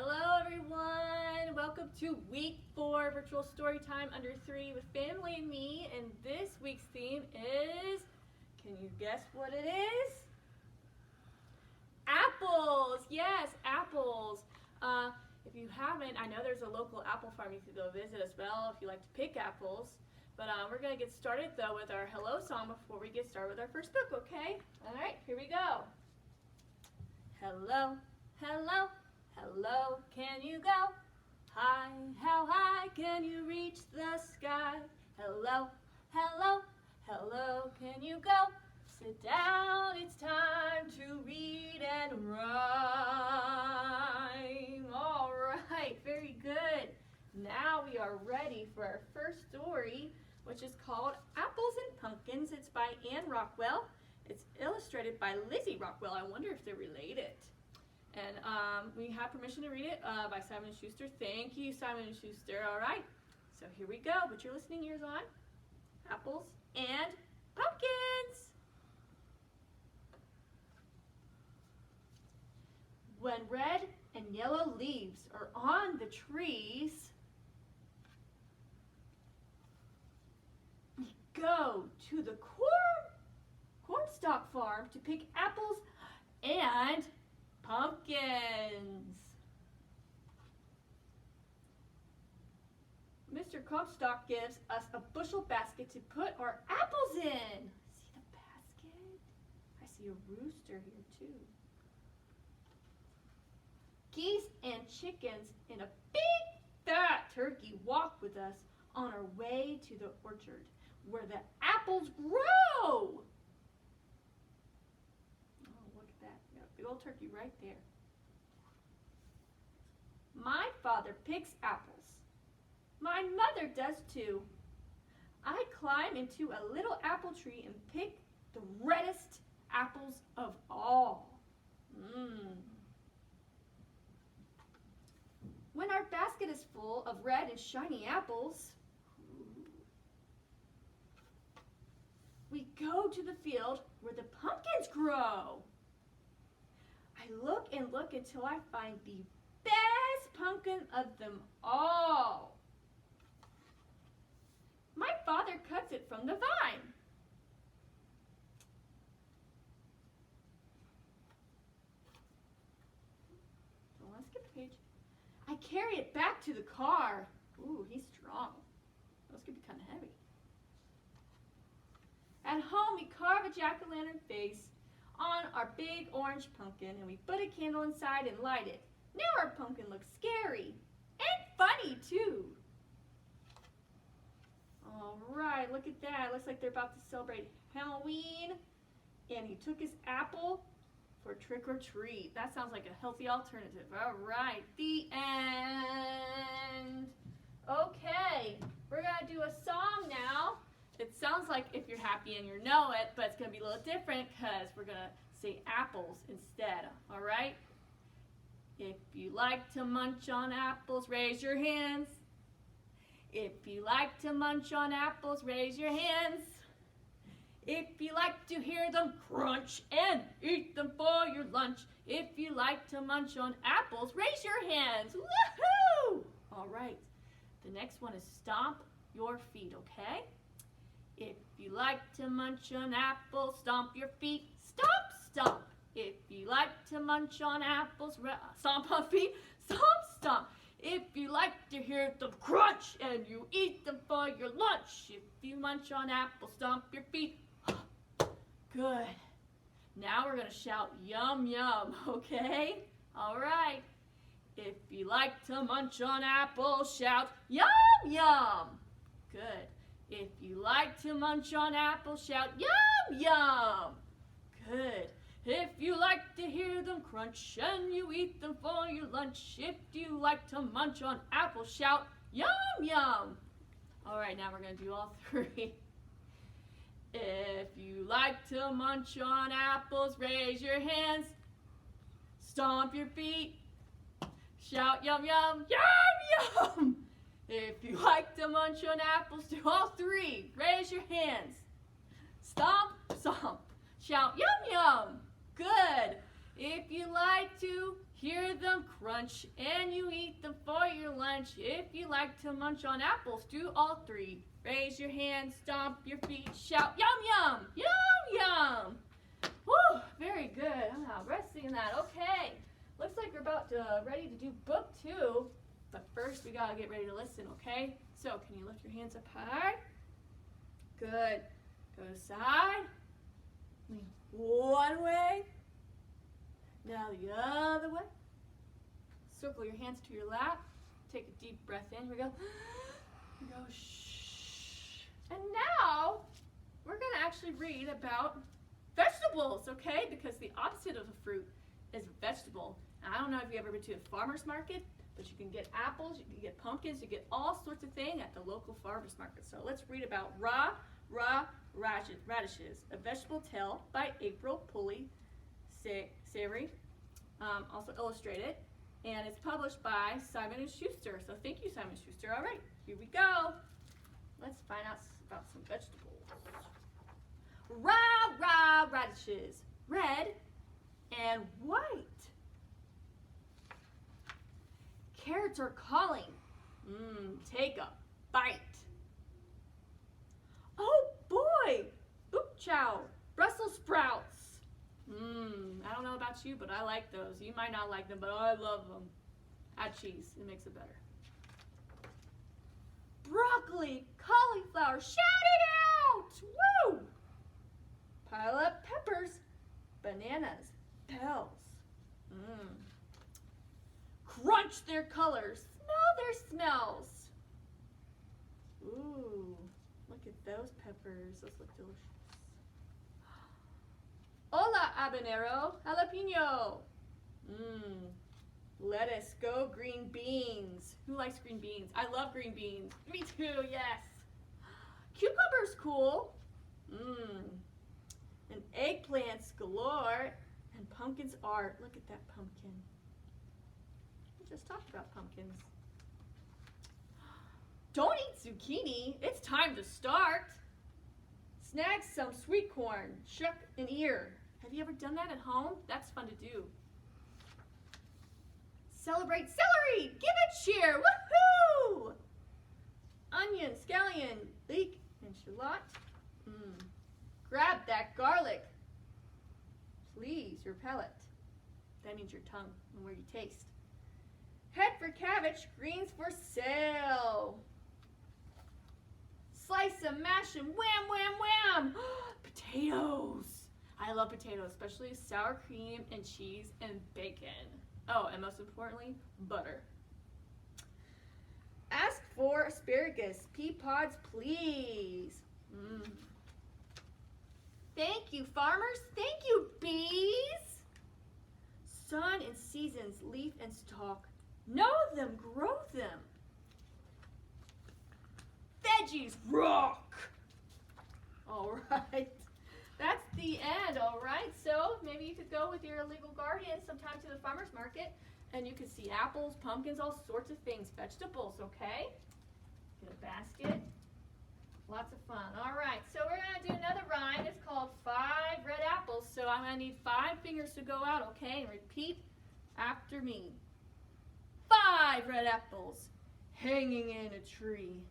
Hello everyone! Welcome to week 4 virtual story time under 3 with family and me, and this week's theme is, can you guess what it is? Apples! Yes, apples! If you haven't, I know there's a local apple farm you could go visit as well if you like to pick apples. But we're going to get started though with our hello song before we get started with our first book, okay? Alright, here we go. Hello, hello, hello, can you go? High, how high can you reach the sky? Hello, hello, hello, can you go? Sit down, it's time to read and rhyme. All right, very good. Now we are ready for our first story, which is called Apples and Pumpkins. It's by Anne Rockwell. It's illustrated by Lizzy Rockwell. I wonder if they're related. And we have permission to read it by Simon Schuster. Thank you, Simon Schuster. All right, so here we go. Put your listening ears on. Apples and pumpkins. When red and yellow leaves are on the trees, we go to the cornstalk farm to pick apples and pumpkins. Mr. Cornstalk gives us a bushel basket to put our apples in. See the basket? I see a rooster here too. Geese and chickens and a big fat turkey walk with us on our way to the orchard where the apples grow. Big old turkey right there. My father picks apples. My mother does too. I climb into a little apple tree and pick the reddest apples of all. When our basket is full of red and shiny apples, we go to the field where the pumpkins grow. I look and look until I find the best pumpkin of them all. My father cuts it from the vine. So let's skip a page. I carry it back to the car. Ooh, he's strong. Those could be kind of heavy. At home, we carve a jack-o'-lantern face on our big orange pumpkin, and we put a candle inside and light it. Now our pumpkin looks scary and funny too. All right, look at that. Looks like they're about to celebrate Halloween, and he took his apple for trick or treat. That sounds like a healthy alternative. All right, the end. Okay, we're gonna do a song now. It sounds like If You're Happy and You Know It, but it's going to be a little different because we're going to say apples instead, all right? If you like to munch on apples, raise your hands. If you like to munch on apples, raise your hands. If you like to hear them crunch and eat them for your lunch. If you like to munch on apples, raise your hands. Woohoo! All right, the next one is stomp your feet, okay? If you like to munch on apples, stomp your feet, stomp, stomp. If you like to munch on apples, stomp on feet, stomp, stomp. If you like to hear them crunch and you eat them for your lunch. If you munch on apples, stomp your feet. Good. Now we're going to shout yum, yum, okay? All right. If you like to munch on apples, shout yum, yum. Good. If you like to munch on apples, shout yum, yum. Good. If you like to hear them crunch and you eat them for your lunch. If you like to munch on apples, shout yum, yum. All right, now we're going to do all three. If you like to munch on apples, raise your hands. Stomp your feet. Shout yum, yum, yum, yum. If you like to munch on apples, do all three. Raise your hands. Stomp, stomp. Shout, yum, yum. Good. If you like to Hear them crunch, and you eat them for your lunch. If you like to munch on apples, do all three. Raise your hands, stomp your feet, shout, yum, yum, yum, yum. Woo, very good. Ah, resting in that. Okay, looks like we're about to ready to do book 2, but first we gotta get ready to listen, okay? So, can you lift your hands up high? Good. Go to side. Lean one way. Now the other way. Circle your hands to your lap. Take a deep breath in. Here we go. Here we go. Shh. And now we're going to actually read about vegetables, okay? Because the opposite of a fruit is a vegetable. And I don't know if you've ever been to a farmer's market, but you can get apples, you can get pumpkins, you get all sorts of things at the local farmer's market. So let's read about radishes, a vegetable tale by April Pulley Sayre, also illustrated, and it's published by Simon Schuster. So thank you, Simon Schuster. All right, here we go. Let's find out about some vegetables. Radishes, red and white. Carrots are calling. Take a bite. Oh boy, oop chow, Brussels sprouts. I don't know about you, but I like those. You might not like them, but I love them. Add cheese, it makes it better. Broccoli, cauliflower, shout it out! Woo! Pile up peppers, bananas, bells. Crunch their colors, smell their smells. Ooh, look at those peppers. Those look delicious. Hola, habanero, jalapeno. Lettuce, go green beans. Who likes green beans? I love green beans. Me too, yes. Cucumbers, cool. And eggplants galore. And pumpkins art. Look at that pumpkin. We just talked about pumpkins. Don't eat zucchini. It's time to start. Snag some sweet corn. Shuck an ear. Have you ever done that at home? That's fun to do. Celebrate celery! Give it cheer! Woohoo! Onion, scallion, leek, and shallot. Grab that garlic. Please your palate. That means your tongue and where you taste. Head for cabbage, greens for sale. Slice them, mash them, wham, wham, wham! Potatoes! I love potatoes, especially sour cream and cheese and bacon. Oh, and most importantly, butter. Ask for asparagus, pea pods, please. Thank you, farmers. Thank you, bees. Sun and seasons, leaf and stalk. Know them, grow them. Veggies rock. All right. That's the end, all right? So maybe you could go with your legal guardian sometime to the farmer's market and you could see apples, pumpkins, all sorts of things, vegetables, okay? Get a basket. Lots of fun. All right, so we're going to do another rhyme. It's called 5 Red Apples. So I'm going to need 5 fingers to go out, okay? And repeat after me. 5 red apples hanging in a tree.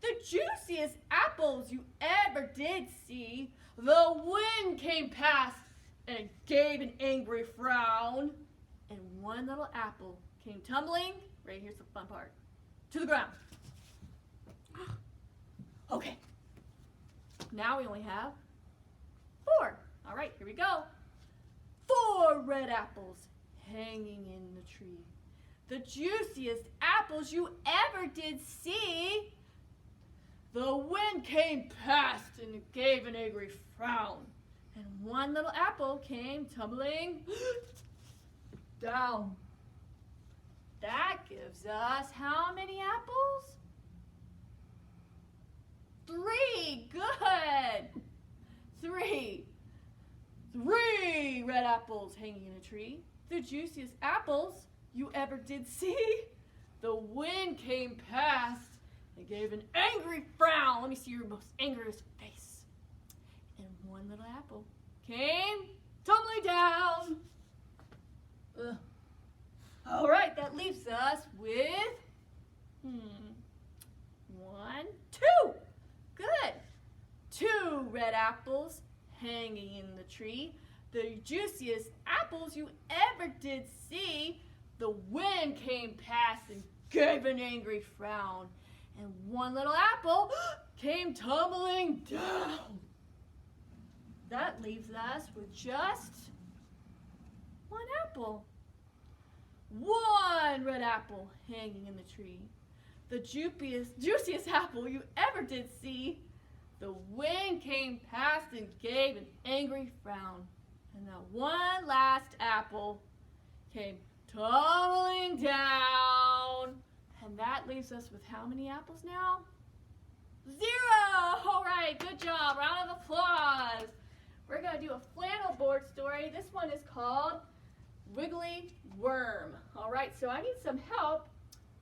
The juiciest apples you ever did see. The wind came past and it gave an angry frown. And one little apple came tumbling, right here's the fun part, to the ground. Okay, now we only have 4. All right, here we go. 4 red apples hanging in the tree. The juiciest apples you ever did see. The wind came past and it gave an angry frown. And one little apple came tumbling down. That gives us how many apples? 3. Good. 3 red apples hanging in a tree. The juiciest apples you ever did see. The wind came past and gave an angry frown. Let me see your most angriest face. And one little apple came tumbling down. All right, that leaves us with, 1, 2. Good. 2 red apples hanging in the tree. The juiciest apples you ever did see. The wind came past and gave an angry frown. And 1 little apple came tumbling down. That leaves us with just 1 apple. 1 red apple hanging in the tree. The juiciest apple you ever did see. The wind came past and gave an angry frown. And that 1 last apple came tumbling down. And that leaves us with how many apples now? 0! All right, good job. Round of applause. We're going to do a flannel board story. This one is called Wiggly Worm. All right, so I need some help.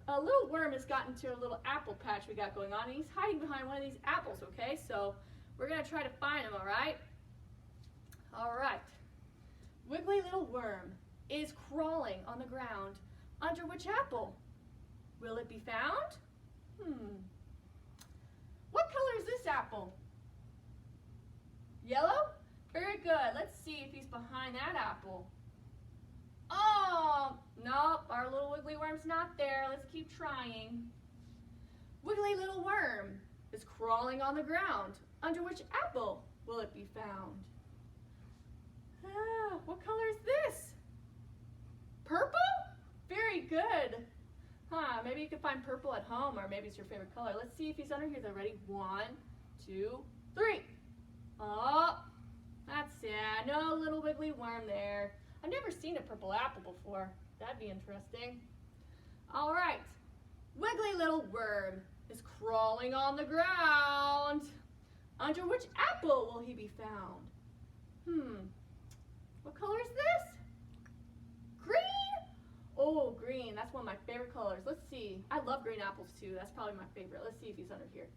A little worm has gotten to a little apple patch we got going on, and he's hiding behind one of these apples, okay? So we're going to try to find him, all right? All right. Wiggly little worm is crawling on the ground. Under which apple will it be found? What color is this apple? Yellow? Very good. Let's see if he's behind that apple. Oh, nope, our little wiggly worm's not there. Let's keep trying. Wiggly little worm is crawling on the ground. Under which apple will it be found? What color is this? Purple? Very good. Maybe you can find purple at home, or maybe it's your favorite color. Let's see if he's under here. They're ready. 1, 2, 3. Oh, that's sad. No little wiggly worm there. I've never seen a purple apple before. That'd be interesting. All right. Wiggly little worm is crawling on the ground. Under which apple will he be found? What color is this? Green? Oh, green. That's one of my favorite colors. Let's see. I love green apples too. That's probably my favorite. Let's see if he's under here.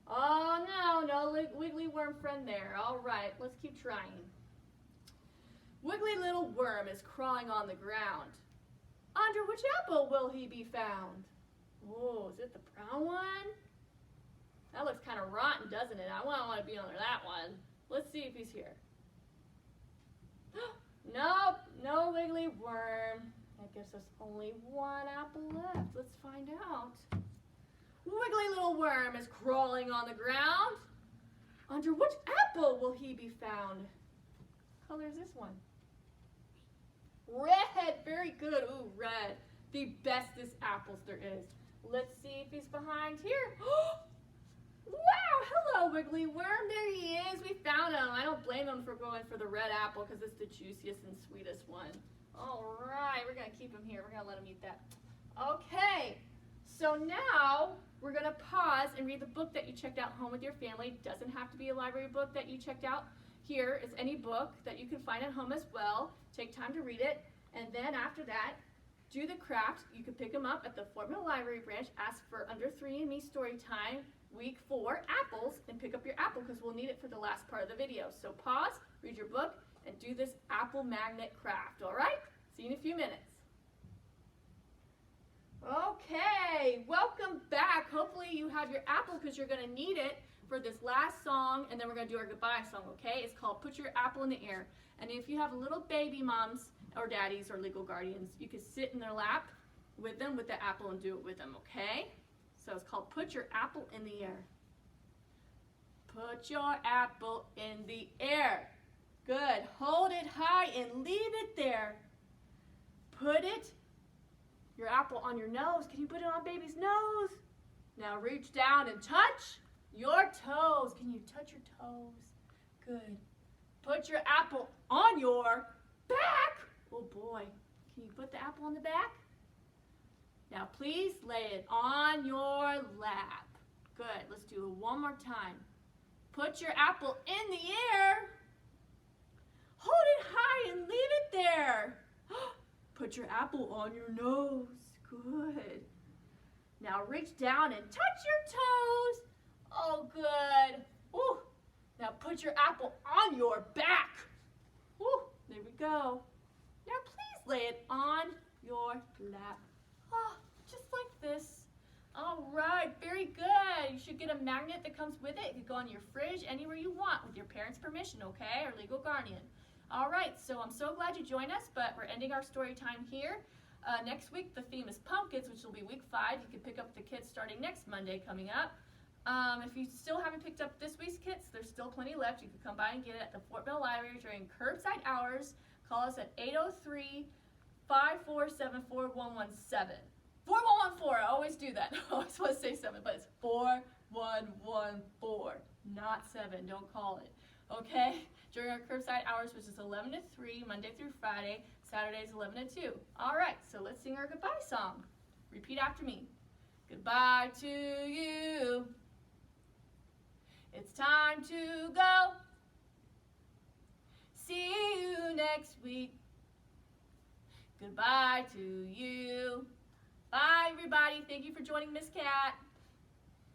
Oh, no wiggly worm friend there. All right, let's keep trying. Wiggly little worm is crawling on the ground. Under which apple will he be found? Oh, is it the brown one? That looks kind of rotten, doesn't it? I don't want to be under that one. Let's see if he's here. Nope, no wiggly worm. That gives us only 1 apple left. Let's find out. Wiggly little worm is crawling on the ground. Under which apple will he be found? What color is this one? Red, very good. Ooh, red. The bestest apples there is. Let's see if he's behind here. Wow, hello, Wiggly Worm. There he is. We found him. I don't blame him for going for the red apple because it's the juiciest and sweetest one. All right, we're going to keep him here. We're going to let him eat that. Okay, so now we're going to pause and read the book that you checked out home with your family. It doesn't have to be a library book that you checked out. Here is any book that you can find at home as well. Take time to read it, and then after that, do the craft. You can pick them up at the Fort Mill Library branch. Ask for Under 3 and Me story time, week 4, apples, and pick up your apple because we'll need it for the last part of the video. So pause, read your book, and do this apple magnet craft, all right? See you in a few minutes. Okay, welcome back. Hopefully you have your apple because you're going to need it for this last song, and then we're going to do our goodbye song, okay? It's called Put Your Apple in the Air. And if you have little baby moms or daddies or legal guardians, you can sit in their lap with them with the apple and do it with them, okay? So it's called Put Your Apple in the Air. Put your apple in the air. Good. Hold it high and leave it there. Put your apple on your nose. Can you put it on baby's nose? Now reach down and touch your toes. Can you touch your toes? Good. Put your apple on your back. Oh boy. Can you put the apple on the back? Now please lay it on your lap. Good. Let's do it one more time. Put your apple in the air. Hold it high and leave it there. Put your apple on your nose. Good. Now reach down and touch your toes. Oh, good. Ooh. Now put your apple on your back. Ooh. There we go. Now please lay it on your lap. Oh, just like this. All right, very good. You should get a magnet that comes with it. It could go on your fridge, anywhere you want, with your parents' permission, okay, or legal guardian. All right, so I'm so glad you joined us, but we're ending our story time here. Next week, the theme is pumpkins, which will be week 5. You can pick up the kits starting next Monday coming up. If you still haven't picked up this week's kits, there's still plenty left. You can come by and get it at the Fort Mill Library during curbside hours. Call us at 803-547-4117. 4114, I always do that. I always want to say 7, but it's 4114, not 7. Don't call it. Okay? During our curbside hours, which is 11 to 3, Monday through Friday, Saturdays 11 to 2. All right, so let's sing our goodbye song. Repeat after me. Goodbye to you. It's time to go. See you next week. Goodbye to you. Bye, everybody. Thank you for joining Miss Cat.